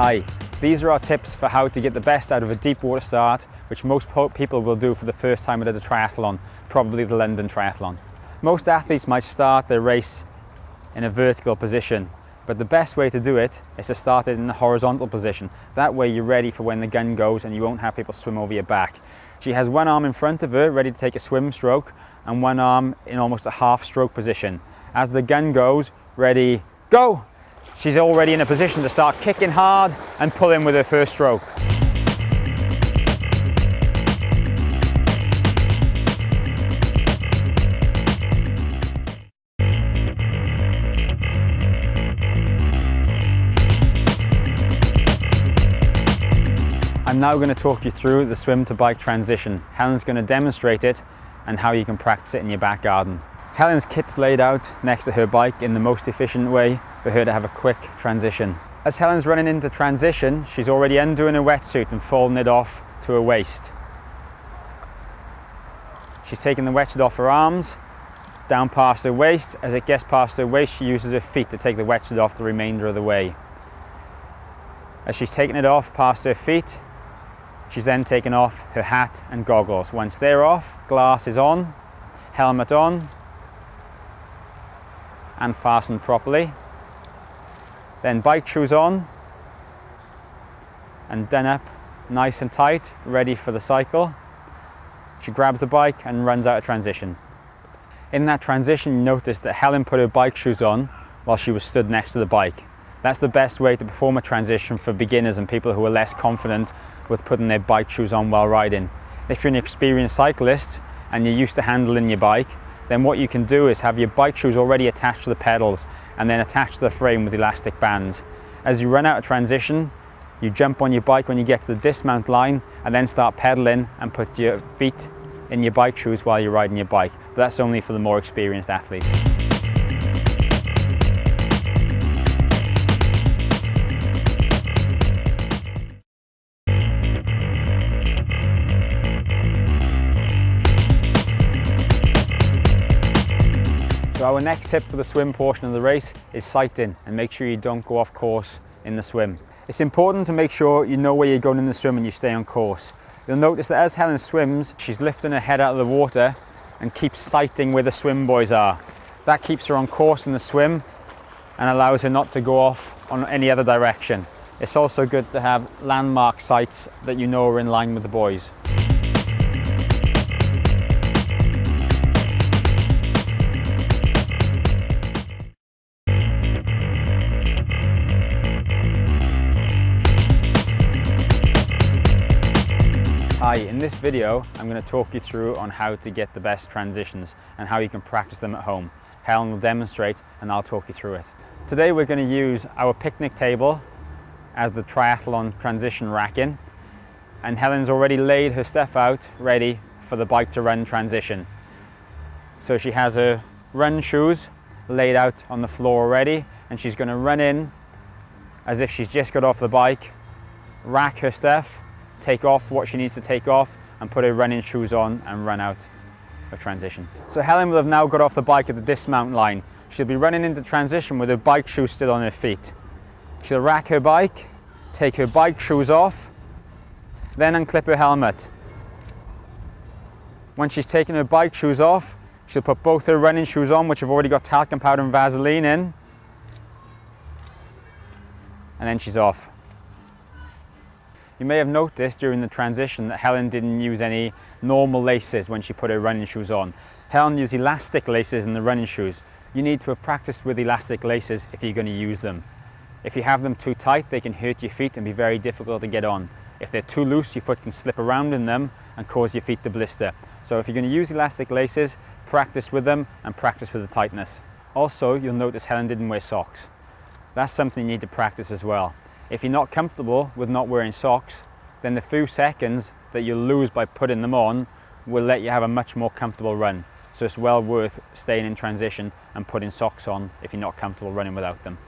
Hi, these are our tips for how to get the best out of a deep water start, which most people will do for the first time at a triathlon, probably the London Triathlon. Most athletes might start their race in a vertical position, but the best way to do it is to start it in a horizontal position. That way you're ready for when the gun goes and you won't have people swim over your back. She has one arm in front of her, ready to take a swim stroke, and one arm in almost a half stroke position. As the gun goes, ready, go! She's already in a position to start kicking hard and pulling with her first stroke. I'm now going to talk you through the swim to bike transition. Helen's going to demonstrate it and how you can practice it in your back garden. Helen's kit's laid out next to her bike in the most efficient way for her to have a quick transition. As Helen's running into transition, she's already undoing her wetsuit and folding it off to her waist. She's taking the wetsuit off her arms, down past her waist. As it gets past her waist, she uses her feet to take the wetsuit off the remainder of the way. As she's taking it off past her feet, she's then taken off her hat and goggles. Once they're off, glasses on, helmet on, and fastened properly. Then bike shoes on and done up nice and tight, ready for the cycle. She grabs the bike and runs out of transition. In that transition, you notice that Helen put her bike shoes on while she was stood next to the bike. That's the best way to perform a transition for beginners and people who are less confident with putting their bike shoes on while riding. If you're an experienced cyclist and you're used to handling your bike, then what you can do is have your bike shoes already attached to the pedals and then attached to the frame with elastic bands. As you run out of transition, you jump on your bike when you get to the dismount line and then start pedaling and put your feet in your bike shoes while you're riding your bike. But that's only for the more experienced athletes. So our next tip for the swim portion of the race is sighting, and make sure you don't go off course in the swim. It's important to make sure you know where you're going in the swim and you stay on course. You'll notice that as Helen swims, she's lifting her head out of the water and keeps sighting where the swim buoys are. That keeps her on course in the swim and allows her not to go off on any other direction. It's also good to have landmark sights that you know are in line with the buoys. Hi, in this video I'm going to talk you through on how to get the best transitions and how you can practice them at home. Helen will demonstrate and I'll talk you through it. Today we're going to use our picnic table as the triathlon transition racking, and Helen's already laid her stuff out ready for the bike to run transition. So she has her run shoes laid out on the floor already, and she's going to run in as if she's just got off the bike, rack her stuff, take off what she needs to take off and put her running shoes on and run out of transition. So Helen will have now got off the bike at the dismount line. She'll be running into transition with her bike shoes still on her feet. She'll rack her bike, take her bike shoes off, then unclip her helmet. Once she's taken her bike shoes off, she'll put both her running shoes on, which have already got talcum powder and Vaseline in, and then she's off. You may have noticed during the transition that Helen didn't use any normal laces when she put her running shoes on. Helen used elastic laces in the running shoes. You need to have practiced with elastic laces if you're going to use them. If you have them too tight, they can hurt your feet and be very difficult to get on. If they're too loose, your foot can slip around in them and cause your feet to blister. So if you're going to use elastic laces, practice with them and practice with the tightness. Also, you'll notice Helen didn't wear socks. That's something you need to practice as well. If you're not comfortable with not wearing socks, then the few seconds that you'll lose by putting them on will let you have a much more comfortable run. So it's well worth staying in transition and putting socks on if you're not comfortable running without them.